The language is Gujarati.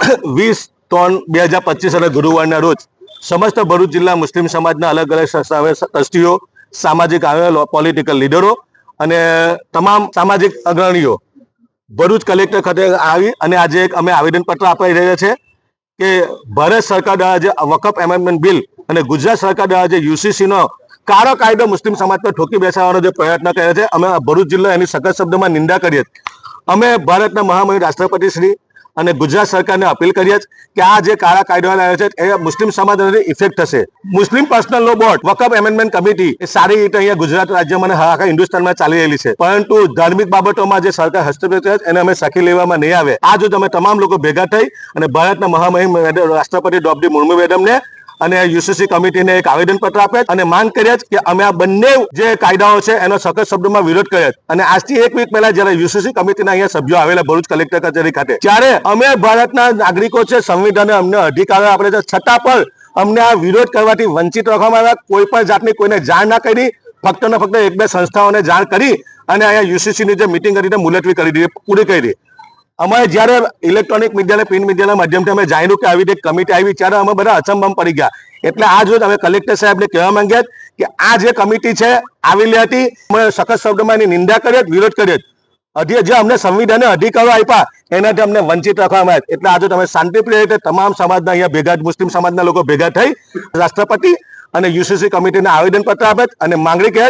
20/3/2025 અને ગુરુવારના રોજ સમસ્ત ભરૂચ જિલ્લા મુસ્લિમ સમાજના અલગ અલગ ટ્રસ્ટીઓ, સામાજિક આગેવાનો, પોલિટિકલ લીડરો અને તમામ સામાજિક અગ્રણીઓ ભરૂચ કલેક્ટર ખાતે આવી અને આજે એક અમે આવેદનપત્ર આપી રહ્યા છે કે ભારત સરકાર દ્વારા જે વકફ એમેન્ડમેન્ટ બિલ અને ગુજરાત સરકાર દ્વારા જે યુસીસીનો કાળો કાયદો મુસ્લિમ સમાજ પર ઠોકી બેસાડવાનો જે પ્રયત્ન કર્યો છે, અમે ભરૂચ જિલ્લો એની સખત શબ્દોમાં નિંદા કરીએ. અમે ભારતના મહામહિમ રાષ્ટ્રપતિ શ્રી અને ગુજરાત સરકારને અપીલ કરીએ કે આ જે કાળા કાયદો લાવ્યો છે એ મુસ્લિમ સમાજ ઇફેક્ટ થશે. મુસ્લિમ પર્સનલ લો બોર્ડ, વકફ એમેન્ડમેન્ટ કમિટી એ સારી રીતે અહીંયા ગુજરાત રાજ્યમાં અને આખા હિન્દુસ્તાનમાં ચાલી રહેલી છે, પરંતુ ધાર્મિક બાબતોમાં જે સરકાર હસ્તક્ષેપ કરે છે એને અમે સખી લેવામાં નહીં આવે. આ જો તમે તમામ લોકો ભેગા થઈ અને ભારતના મહામહિમ રાષ્ટ્રપતિ દ્રૌપદી મુર્મુ મેડમને અને યુસીસી કમિટીને એક આવેદનપત્ર આપે અને માંગ કરીએ કે અમે આ બંને જે કાયદાઓ છે એનો સખત શબ્દોમાં વિરોધ કરીએ. અને આજથી એક વીક પહેલા જયારે યુસીસી કમિટીના અહીંયા સભ્યો આવેલા ભરૂચ કલેક્ટર કચેરી ખાતે, ત્યારે અમે ભારતના નાગરિકો છે, સંવિધાને અમને અધિકારો આપે છે, છતાં પણ અમને આ વિરોધ કરવાથી વંચિત રાખવામાં આવ્યા. કોઈ પણ જાતની કોઈને જાણ ના કરી, ફક્ત ને ફક્ત એક બે સંસ્થાઓને જાણ કરી અને અહીંયા યુસીસીની જે મિટિંગ કરી મુલતવી કરી દીધી, પૂરી કરી દીધી. અમારે જયારે ઇલેક્ટ્રોનિક મીડિયા, પ્રિન્ટ મીડિયાના માધ્યમથી અમે જાણ્યું કે આવી રીતે કમિટી આવી, ત્યારે અમે બધા અચંબામાં પડી ગયા. એટલે આજ રોજ અમે કલેક્ટર સાહેબને કહેવા માંગ્યા કે આ જે કમિટી છે આવેલી હતી, અમે સખત શબ્દોમાં એની નિંદા કરીએ, વિરોધ કરીએ. જે અમને સંવિધાને અધિકારો આપ્યા એનાથી અમને વંચિત રાખવામાં આવ્યા. એટલે આજે તમે શાંતિપ્રિય રીતે તમામ સમાજના અહીંયા ભેગા, મુસ્લિમ સમાજના લોકો ભેગા થઈ રાષ્ટ્રપતિ અને યુસીસી કમિટીને આવેદનપત્ર આપે અને માંગણી કરે